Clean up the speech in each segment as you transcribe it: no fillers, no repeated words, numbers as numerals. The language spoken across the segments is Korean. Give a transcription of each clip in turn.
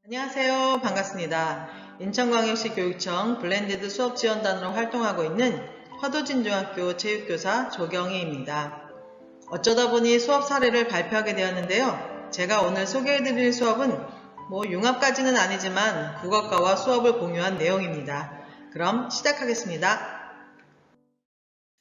안녕하세요. 반갑습니다. 인천광역시 교육청 블렌디드 수업지원단으로 활동하고 있는 화도진중학교 체육교사 조경희입니다. 어쩌다 보니 수업 사례를 발표하게 되었는데요. 제가 오늘 소개해드릴 수업은 융합까지는 아니지만 국어과와 수업을 공유한 내용입니다. 그럼 시작하겠습니다.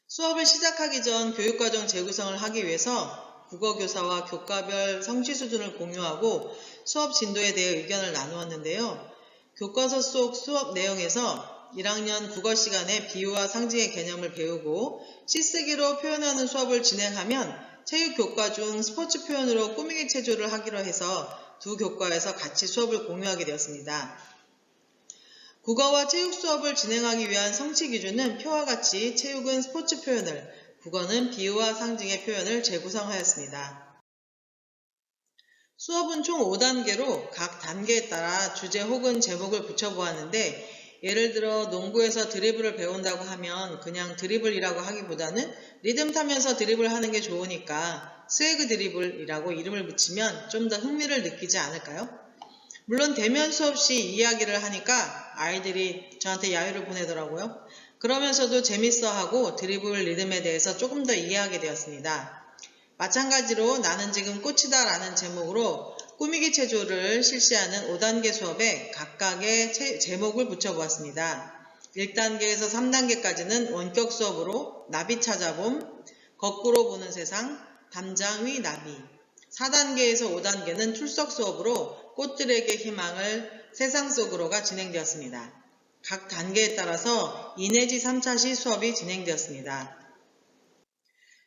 수업을 시작하기 전 교육과정 재구성을 하기 위해서 국어교사와 교과별 성취 수준을 공유하고 수업 진도에 대해 의견을 나누었는데요. 교과서 속 수업 내용에서 1학년 국어 시간에 비유와 상징의 개념을 배우고 시쓰기로 표현하는 수업을 진행하면 체육교과 중 스포츠 표현으로 꾸미기 체조를 하기로 해서 두 교과에서 같이 수업을 공유하게 되었습니다. 국어와 체육 수업을 진행하기 위한 성취 기준은 표와 같이 체육은 스포츠 표현을, 국어는 비유와 상징의 표현을 재구성하였습니다. 수업은 총 5단계로 각 단계에 따라 주제 혹은 제목을 붙여보았는데 예를 들어 농구에서 드리블을 배운다고 하면 그냥 드리블이라고 하기보다는 리듬 타면서 드리블 하는 게 좋으니까 스웨그 드리블이라고 이름을 붙이면 좀 더 흥미를 느끼지 않을까요? 물론 대면 수업 시 이야기를 하니까 아이들이 저한테 야유를 보내더라고요. 그러면서도 재밌어하고 드리블 리듬에 대해서 조금 더 이해하게 되었습니다. 마찬가지로 나는 지금 꽃이다 라는 제목으로 꾸미기 체조를 실시하는 5단계 수업에 각각의 제목을 붙여보았습니다. 1단계에서 3단계까지는 원격 수업으로 나비 찾아봄, 거꾸로 보는 세상, 담장 위 나비, 4단계에서 5단계는 출석 수업으로 꽃들에게 희망을 세상 속으로가 진행되었습니다. 각 단계에 따라서 2 내지 3차시 수업이 진행되었습니다.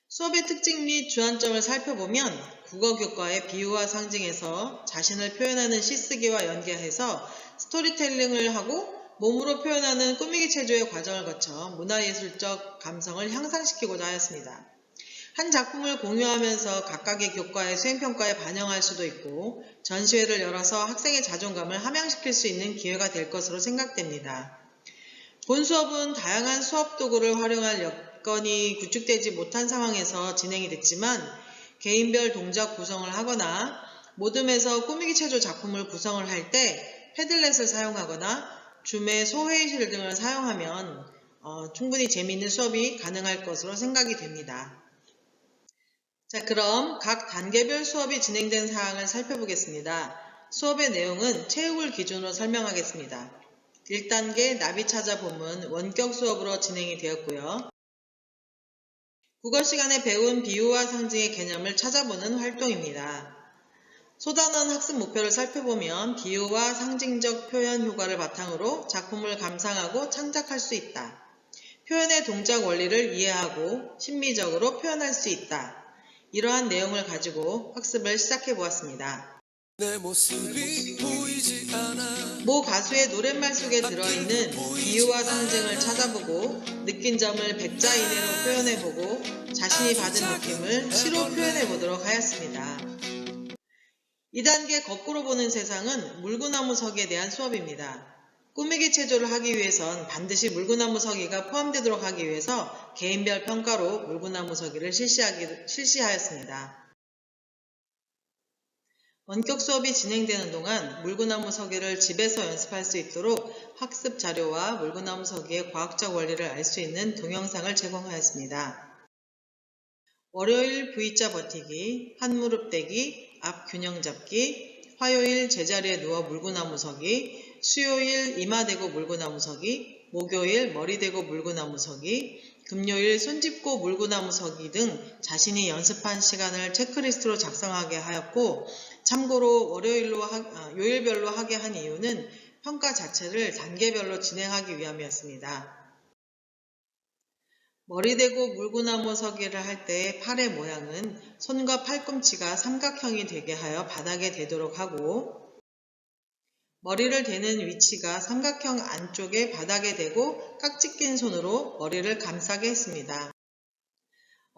수업의 특징 및 주안점을 살펴보면 국어교과의 비유와 상징에서 자신을 표현하는 시쓰기와 연계해서 스토리텔링을 하고 몸으로 표현하는 꾸미기 체조의 과정을 거쳐 문화예술적 감성을 향상시키고자 하였습니다. 한 작품을 공유하면서 각각의 교과의 수행평가에 반영할 수도 있고 전시회를 열어서 학생의 자존감을 함양시킬 수 있는 기회가 될 것으로 생각됩니다. 본 수업은 다양한 수업 도구를 활용할 여건이 구축되지 못한 상황에서 진행이 됐지만 개인별 동작 구성을 하거나 모듬에서 꾸미기 체조 작품을 구성을 할 때 패들렛을 사용하거나 줌의 소회의실 등을 사용하면 충분히 재미있는 수업이 가능할 것으로 생각이 됩니다. 자, 그럼 각 단계별 수업이 진행된 사항을 살펴보겠습니다. 수업의 내용은 체육을 기준으로 설명하겠습니다. 1단계 나비 찾아봄은 원격 수업으로 진행이 되었고요. 국어 시간에 배운 비유와 상징의 개념을 찾아보는 활동입니다. 소단원 학습 목표를 살펴보면 비유와 상징적 표현 효과를 바탕으로 작품을 감상하고 창작할 수 있다. 표현의 동작 원리를 이해하고 심미적으로 표현할 수 있다. 이러한 내용을 가지고 학습을 시작해 보았습니다. 모 가수의 노랫말 속에 들어있는 비유와 상징을 찾아보고 느낀 점을 100자 이내로 표현해보고 자신이 받은 느낌을 시로 표현해보도록 하였습니다. 2단계 거꾸로 보는 세상은 물구나무 서기에 대한 수업입니다. 꾸미기 체조를 하기 위해선 반드시 물구나무 서기가 포함되도록 하기 위해서 개인별 평가로 물구나무 서기를 실시하였습니다. 원격 수업이 진행되는 동안 물구나무 서기를 집에서 연습할 수 있도록 학습 자료와 물구나무 서기의 과학적 원리를 알 수 있는 동영상을 제공하였습니다. 월요일 V자 버티기, 한 무릎 대기, 앞 균형 잡기, 화요일 제자리에 누워 물구나무 서기, 수요일 이마 대고 물구나무 서기, 목요일 머리 대고 물구나무 서기, 금요일 손 짚고 물구나무 서기 등 자신이 연습한 시간을 체크리스트로 작성하게 하였고 참고로 요일별로 하게 한 이유는 평가 자체를 단계별로 진행하기 위함이었습니다. 머리 대고 물구나무 서기를 할 때의 팔의 모양은 손과 팔꿈치가 삼각형이 되게 하여 바닥에 대도록 하고 머리를 대는 위치가 삼각형 안쪽에 바닥에 대고 깍지 낀 손으로 머리를 감싸게 했습니다.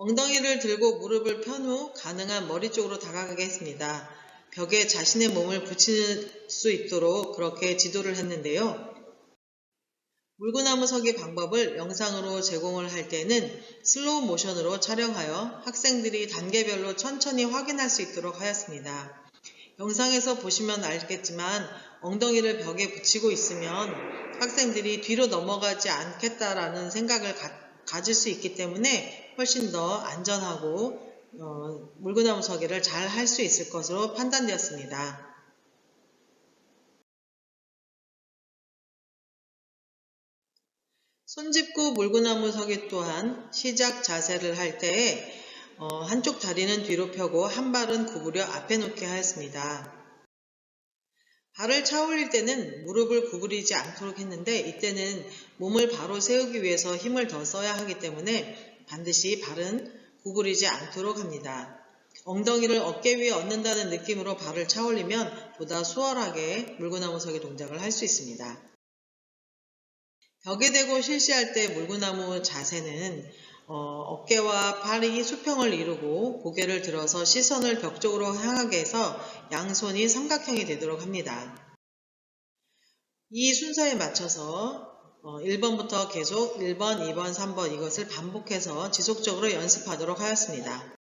엉덩이를 들고 무릎을 편 후 가능한 머리 쪽으로 다가가게 했습니다. 벽에 자신의 몸을 붙일 수 있도록 그렇게 지도를 했는데요. 물구나무 서기 방법을 영상으로 제공을 할 때는 슬로우 모션으로 촬영하여 학생들이 단계별로 천천히 확인할 수 있도록 하였습니다. 영상에서 보시면 알겠지만 엉덩이를 벽에 붙이고 있으면 학생들이 뒤로 넘어가지 않겠다라는 생각을 가질 수 있기 때문에 훨씬 더 안전하고 물구나무 서기를 잘 할 수 있을 것으로 판단되었습니다. 손 짚고 물구나무 서기 또한 시작 자세를 할 때에 한쪽 다리는 뒤로 펴고 한 발은 구부려 앞에 놓게 하였습니다. 발을 차 올릴 때는 무릎을 구부리지 않도록 했는데 이때는 몸을 바로 세우기 위해서 힘을 더 써야 하기 때문에 반드시 발은 구부리지 않도록 합니다. 엉덩이를 어깨 위에 얹는다는 느낌으로 발을 차 올리면 보다 수월하게 물구나무 서기 동작을 할 수 있습니다. 벽에 대고 실시할 때 물구나무 자세는 어깨와 팔이 수평을 이루고 고개를 들어서 시선을 벽 쪽으로 향하게 해서 양손이 삼각형이 되도록 합니다. 이 순서에 맞춰서 1번부터 계속 1번, 2번, 3번 이것을 반복해서 지속적으로 연습하도록 하였습니다.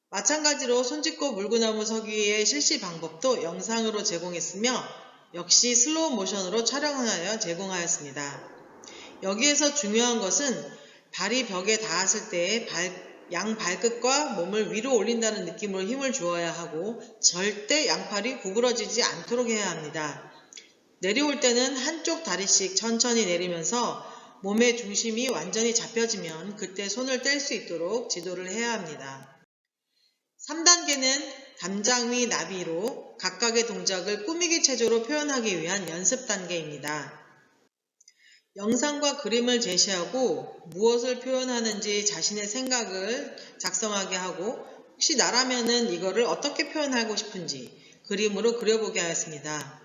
마찬가지로 손 짚고 물구나무 서기의 실시 방법도 영상으로 제공했으며 역시 슬로우 모션으로 촬영하여 제공하였습니다. 여기에서 중요한 것은 발이 벽에 닿았을 때 양 발끝과 몸을 위로 올린다는 느낌으로 힘을 주어야 하고 절대 양팔이 구부러지지 않도록 해야 합니다. 내려올 때는 한쪽 다리씩 천천히 내리면서 몸의 중심이 완전히 잡혀지면 그때 손을 뗄 수 있도록 지도를 해야 합니다. 3단계는 담장 위 나비로 각각의 동작을 꾸미기 체조로 표현하기 위한 연습 단계입니다. 영상과 그림을 제시하고 무엇을 표현하는지 자신의 생각을 작성하게 하고 혹시 나라면은 이거를 어떻게 표현하고 싶은지 그림으로 그려보게 하였습니다.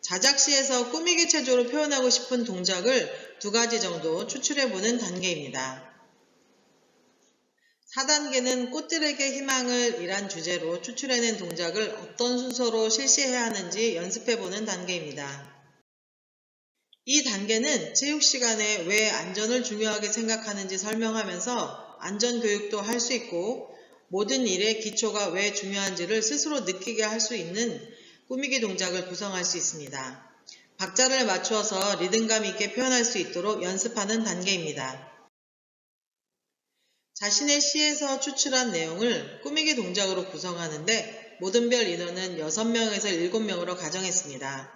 자작시에서 꾸미기 체조로 표현하고 싶은 동작을 2가지 정도 추출해보는 단계입니다. 4단계는 꽃들에게 희망을 이란 주제로 추출해낸 동작을 어떤 순서로 실시해야 하는지 연습해보는 단계입니다. 이 단계는 체육 시간에 왜 안전을 중요하게 생각하는지 설명하면서 안전교육도 할 수 있고 모든 일의 기초가 왜 중요한지를 스스로 느끼게 할 수 있는 꾸미기 동작을 구성할 수 있습니다. 박자를 맞추어서 리듬감 있게 표현할 수 있도록 연습하는 단계입니다. 자신의 시에서 추출한 내용을 꾸미기 동작으로 구성하는데 모든 별 인원은 6명에서 7명으로 가정했습니다.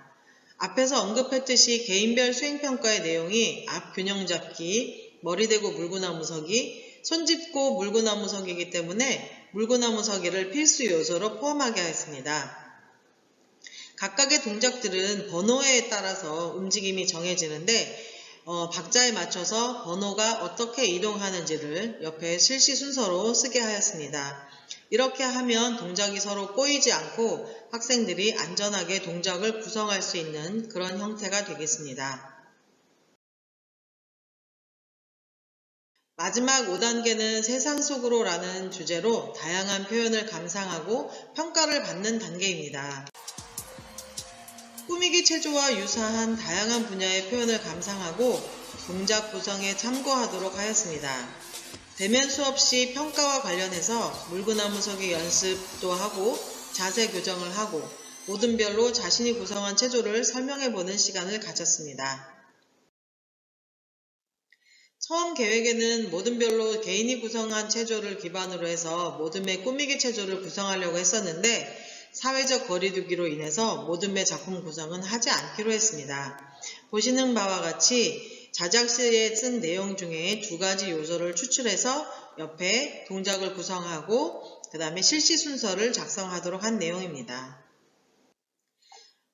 앞에서 언급했듯이 개인별 수행평가의 내용이 앞 균형 잡기, 머리 대고 물구나무 서기, 손 짚고 물구나무 서기이기 때문에 물구나무 서기를 필수 요소로 포함하게 하였습니다. 각각의 동작들은 번호에 따라서 움직임이 정해지는데 박자에 맞춰서 번호가 어떻게 이동하는지를 옆에 실시 순서로 쓰게 하였습니다. 이렇게 하면 동작이 서로 꼬이지 않고 학생들이 안전하게 동작을 구성할 수 있는 그런 형태가 되겠습니다. 마지막 5단계는 세상 속으로 라는 주제로 다양한 표현을 감상하고 평가를 받는 단계입니다. 꾸미기 체조와 유사한 다양한 분야의 표현을 감상하고 동작 구성에 참고하도록 하였습니다. 대면 수업 시 평가와 관련해서 물구나무 서기 연습도 하고 자세 교정을 하고 모든 별로 자신이 구성한 체조를 설명해보는 시간을 가졌습니다. 처음 계획에는 모든 별로 개인이 구성한 체조를 기반으로 해서 모든의 꾸미기 체조를 구성하려고 했었는데 사회적 거리두기로 인해서 모든의 작품 구성은 하지 않기로 했습니다. 보시는 바와 같이 자작시에 쓴 내용 중에 2가지 요소를 추출해서 옆에 동작을 구성하고 그 다음에 실시 순서를 작성하도록 한 내용입니다.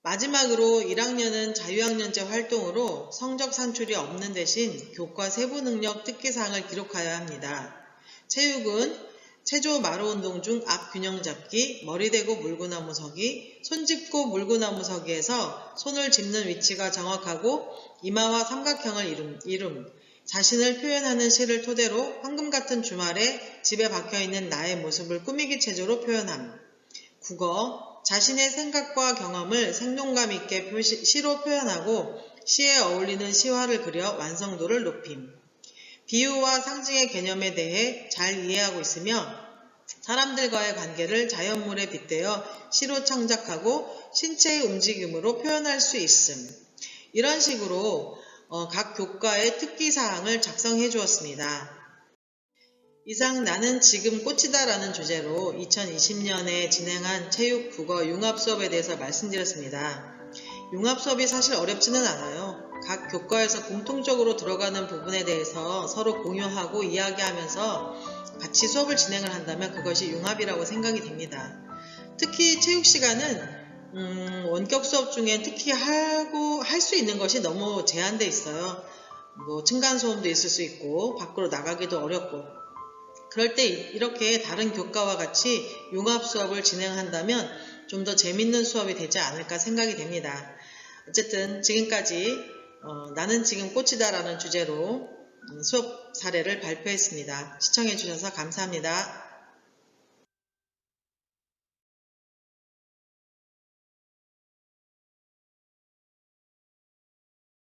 마지막으로 1학년은 자유학년제 활동으로 성적 산출이 없는 대신 교과 세부 능력 특기사항을 기록하여야 합니다. 체육은 체조 마루 운동 중 앞 균형 잡기, 머리 대고 물구나무 서기, 손 짚고 물구나무 서기에서 손을 짚는 위치가 정확하고 이마와 삼각형을 이룸, 자신을 표현하는 시를 토대로 황금 같은 주말에 집에 박혀있는 나의 모습을 꾸미기 체조로 표현함. 국어, 자신의 생각과 경험을 생동감 있게 시로 표현하고 시에 어울리는 시화를 그려 완성도를 높임. 비유와 상징의 개념에 대해 잘 이해하고 있으며 사람들과의 관계를 자연물에 빗대어 시로 창작하고 신체의 움직임으로 표현할 수 있음. 이런 식으로 각 교과의 특기사항을 작성해 주었습니다. 이상 나는 지금 꽃이다 라는 주제로 2020년에 진행한 체육, 국어, 융합 수업에 대해서 말씀드렸습니다. 융합 수업이 사실 어렵지는 않아요. 각 교과에서 공통적으로 들어가는 부분에 대해서 서로 공유하고 이야기하면서 같이 수업을 진행을 한다면 그것이 융합이라고 생각이 됩니다. 특히 체육 시간은 원격 수업 중에 특히 할 수 있는 것이 너무 제한되어 있어요. 층간소음도 있을 수 있고 밖으로 나가기도 어렵고 그럴 때 이렇게 다른 교과와 같이 융합 수업을 진행한다면 좀 더 재밌는 수업이 되지 않을까 생각이 됩니다. 어쨌든 지금까지 나는 지금 꽃이다 라는 주제로 수업 사례를 발표했습니다. 시청해 주셔서 감사합니다.